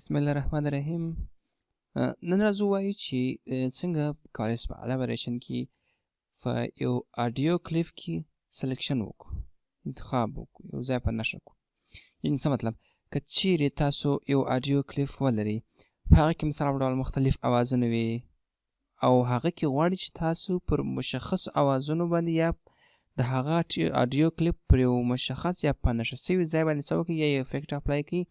بسم الله الرحمن الرحیم. نن راځو وایو چې څنګه کولی شو په الابریشن کې په یو آډیو کلیپ کې سلیکشن وکړو، انتخاب وکړو، یو ځای په نښه کړو. یعنې څه مطلب؟ که چیرې تاسو یو آډیو کلیپ ولرئ، په هغه کې مثلا ډول مختلف اوازونه وي او هغه کې غواړئ چې تاسو پر مشخص اوازونو باندې یا د هغه آډیو کلیپ پر یو مشخص یا په نښه سوي ځای باندې څه وکړئ، یا یو افیکټ اپلای کړئ،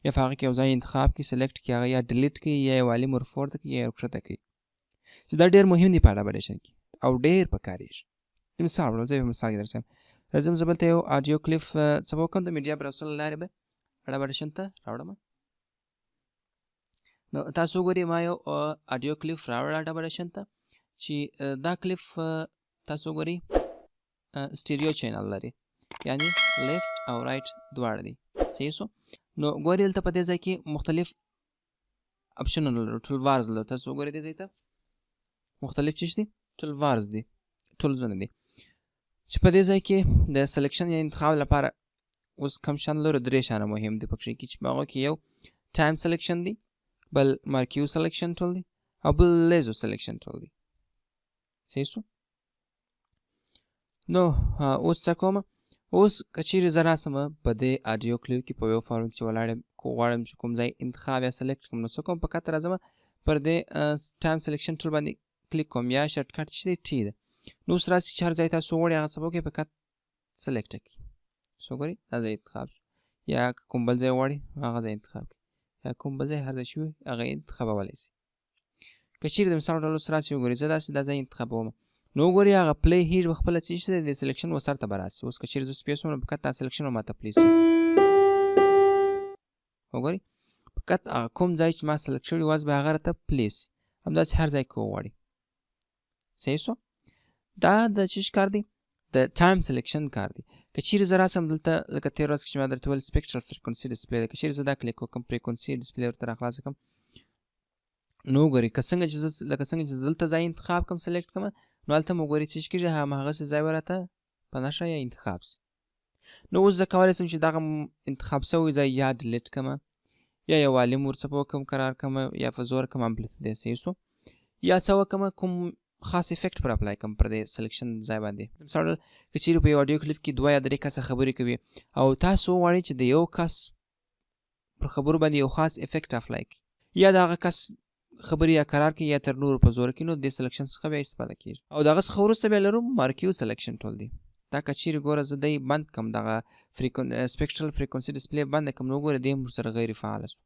یا په هغه کې یو ځای انتخاب کړئ، سلیکټ کړئ، هغه یا ډیلیټ کړئ، یا یې والیم ور پورته کړئ، یا یې ورکښته کړئ. چې دا ډېر مهم دی په الابریشن کې او ډېر پکارېږي. د مثال په ډول زه یو مثال درسم. راځم زه بلته یو آډیو کلیپ څه به وکړم، د میډیا براوزر له لارې به الابریشن ته راوړم. نو تاسو وګورئ ما یو آډیو کلیپ راوړ الابریشن ته، چې دا کلیپ تاسو وګورئ سټیریو چینل لري، یعنی لیفت او رایټ دواړه دي. صحیح شو؟ نو ګورئ دلته په دې ځای کې مختلف اپشنونه لرو، ټولوارز لرو. تاسو وګورئ دې ځای ته مختلف څه دي، ټولوارز دي، ټولزونه دي، چې په دې ځای کې د سلیکشن یا انتخاب لپاره اوس کوم شان لرو، درې شانه مهم دي پکې کې، چې په هغه کې یو ټایم سلیکشن دی، بل مارکیو سلیکشن ټول دی، او بل لیزو سلیکشن ټول دی. صحیح شو؟ نو اوس څه کوم؟ اوس که چیرې زه راسم په دې آډیو کلیپ کې په ویو فارم کې چې ولاړ یم، غواړم چې کوم ځای انتخاب یا سلیکټ کړم، نو څه کوم؟ فقط راځم پر دې ټایم سلیکشن ټول باندې کلیک کوم، یا شارټ کټ چې دی ټي ده. نو اوس راسي چې هر ځای تاسو وغواړئ هغه څه وکړئ، فقط سلیکټ کړئ. څه وګورئ دا ځای انتخاب شو، یا کوم بل ځای غواړئ هغه ځای انتخاب کړئ، یا کوم بل ځای هر ځای چې وي هغه انتخابولی شئ. که چیرې د مثال ډول اوس راسي وګورئ زه داسې دا ځای انتخابوم، نو وګورئ هغه پلی هیر به خپله څه شي د سلیکشن و سر ته به راسي. اوس که چیرې زه سپیس وم نو فقط دا سلیکشن به ماته پلی شي. وګورئ فقط هغه کوم ځای چې ما سلیکټ کړي واز به هغه راته پلی شي، همداسې هر ځای کې وغواړئ. صحیح شو؟ دا د څه کار دی؟ د ټایم سلیکشن کار دی. که چیرې زه راسم دلته لکه تېره ورځ کې چې ما درته ویل سپیکټرل فریکونسي ډسپلی ده، که چیرې زه دا کلیک وکړم فریکونسي ډسپلی ورته راخلاصه کړم، نو وګورئ که څنګه چې زه لکه څنګه چې زه دلته ځای انتخاب کړم سلیکټ کړم، نو هلته مو وګورئ څه کېږي، هماغسې ځای به راته په نښه یا انتخاب شي. نو اوس زه کولی شم چې دغه انتخاب شوی ځای یا ډیلیټ کړم، یا یو والیم ورڅخه وکړم قرار کړم، یا په زور کړم امپلیتیود. صحیح شو؟ یا څه وکړم کوم خاص افیکټ پر اپلای کړم پر دې سلیکشن ځای باندې. مثال که چیرې په یو آډیو کلیپ کې 2 یا 3 کسه خبرې کوي او تاسو وغواړئ چې د یو کس پر خبرو باندې یو خاص افیکټ اپلای کړئ، یا د هغه کس خبرې یا قرار کړئ یا تر نورو په زور کړئ، نو د سلیکشن څخه بیا استفاده کېږي. او د هغه څخه وروسته بیا لرو مارکیو سلیکشن ټول دی. دا که چیرې ګوره زه دی بند کړم، دغه سپیکټرل فریکونسي ډسپلی بند کړم، نو وګوره دی هم ورسره غیر فعاله شو.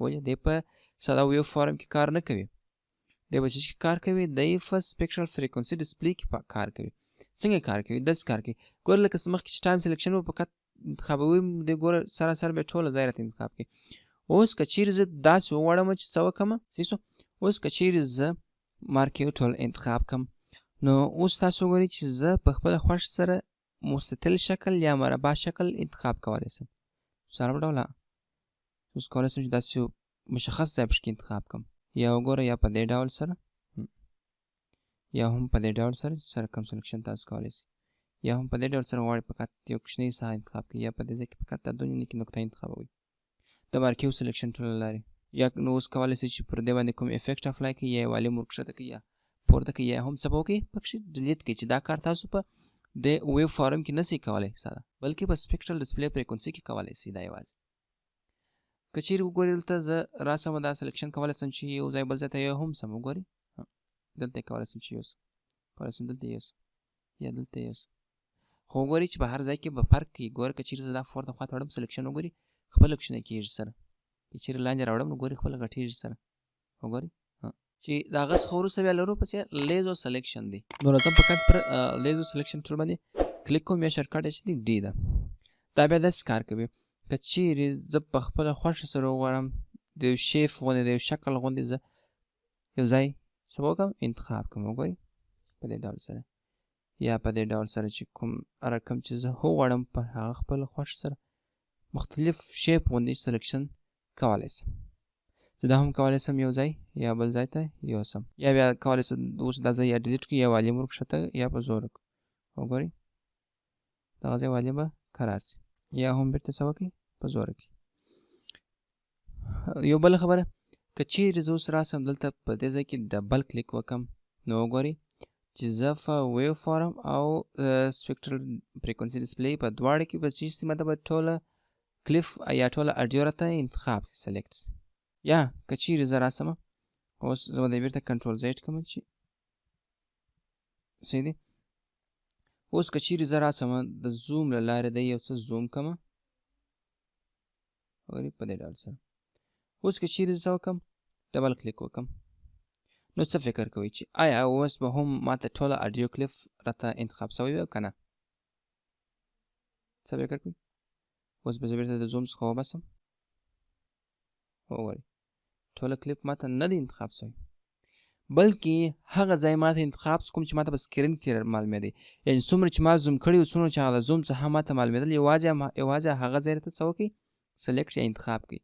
ولې؟ دی په ساده ویو فارم کې کار نه کوي، دی په څه کې کار کوي؟ دی په سپیکټرل فریکونسي ډسپلی کې کار کوي. څنګه کار کوي؟ داسې کار کوي، ګوره لکه مخکې چې ټایم سلیکشن و فقط انتخابوي، دی ګوره سراسر بیا ټوله ځای راته انتخاب کوي. اوس که چیرې زه داسې وغواړم چې څه وکړم، صحیح شو؟ اوس که چیرې زه مارکیو ټول انتخاب کړم، نو اوس تاسو وګورئ چې زه په خپله خوښ سره مستطیل شکل یا مربع شکل انتخاب کولی شم. مثال په ډول اوس کولی شم چې داسې یو مشخص ځای پکې انتخاب کړم، یا وګوره یا په دې ډول سره، یا هم په دې ډول سره کوم سلیکشن تاسو کولی شئ، یا هم په دې ډول سره غواړئ فقط یو کوچنۍ ساحه انتخاب کړئ، یا په دې ځای کې فقط دا 2 کې نقطه انتخابوئ د مارکیو سلیکشن ټول له لارې. یا نو اوس کولی شئ چې پر دې باندې کوم افیکټ اپلای کړئ، یا یې والیم ورکښته کړئ یا پورته کړئ، یا هم څه به وکړئ پکښې ډیلیټ کړئ، چې دا کار تاسو په د ویو فارم کې نه شئ کولی ساده، بلکې په سپیکټرل ډسپلی فریکونسي کې کولی شئ دا یوازې. که چیرې وګورئ دلته زه راسم دا سلیکشن کولی شم چې یو ځای بل ځای ته یو هم سم وګورئ، دلته یې کولی شم چې یوسم، کولی شم دلته یوسم یا دلته یوسم، خو وګورئ چې په هر ځای کې به فرق کوي. ګوره که چیرې زه دا پورته خوا ته وړم سلیکشن وګورئ خپله کوچنی کېږي سره، که چیرې لاندې راوړم نو ګورئ خپله غټېږي سره. وګورئ چې د هغه څخه وروسته بیا لرو پسې لیزو سلیکشن دی. نو راځم فقط پر لیزو سلیکشن ټول باندې کلیک کوم، یا شارټ کټ یې چې دی ډي ده. دا بیا داسې کار کوي که چیرې زه په خپله خوښه سره وغواړم د یو شیف غوندې د یو شکل غوندې زه یو ځای څه وکړم انتخاب کړم، وګورئ په دې ډول سره، یا په دې ډول سره چې کوم رقم چې زه وغواړم په هغه خپله خوښ سره مختلف شیپ غوندې سلیکشن کولی شم. زه دا هم کولی شم یو ځای یا بل ځای ته یوسم، یا بیا کولی شم اوس دا ځای یا ډیلیټ کړي یا والیم ورکښته یا په زور کړو. وګورئ دغه ځای والیم به قرار شي، یا هم بېرته څه وکړئ په زوره کړئ. یو بل خبره که چیرې زه اوس راسم دلته په دې ځای کې ډبل کلیک وکم نو وګورئ چې زه په ویو فارم او سپیکټرل فریکونسي ډسپلی په دواړه کې به چې سیمه ده به ټوله کلیف یا ټوله اډیو راته انتخاب سي سلیکټ سي. یا که چیرې زه راسمه اوس زه به د بیرته کنټرول زیډ کوم چې صحیح دی. اوس که چیرې زه راسمه د زوم له لارې د یو څه زوم کومه وګورئ په دې ډول سره. اوس که چیرې زه وکم ډبل کلیک وکم نو څه فکر کوئ چې آیا اوس به هم ماته ټوله اډیو کلیف راته انتخاب سوی وي که نه؟ څه فکر کوئ؟ اوس به زه بیرته د زوم څخه وباسم وګورئ ټوله کلیپ ماته نه دی انتخاب سوی بلکې هغه ځای ماته انتخاب کوم چې ماته په سکرین کې معلومېدی. یعنې څومره چې ما زوم کړي وو څومره چې هغه د زوم څخه ماته معلومېدل یوازې هغه ځای راته څه وکړئ سلیکټ یا انتخاب کړئ.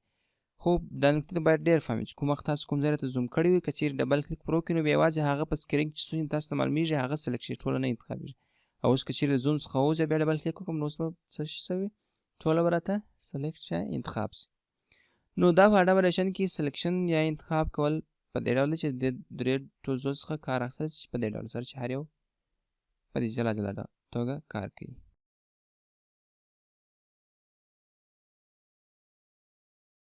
خو دا نکته باید ډېر فهمئ چې کوم وخت تاسو کوم ځای راته زوم کړی وي که چیرې ډبل کلیک پر وکړئ نو بیا یوازې هغه په سکرین کې چې څه تاسو ته معلومېږي هغه سلیکټ شي ټوله نه انتخابېږي. او اوس که چیرې د زوم څخه ووځئ بیا ډبل کلیک وکړم نو اوس به څه شوي ټوله به راته سلیکټ یا انتخاب سي. نو دا په اډوب آډیشن کې سلیکشن یا انتخاب کول په دې ډول چې د درې ټولزو څخه کار اخیستل شي په دې ډول سره چې هر یو په دې جلا جلا توګه کار کوي.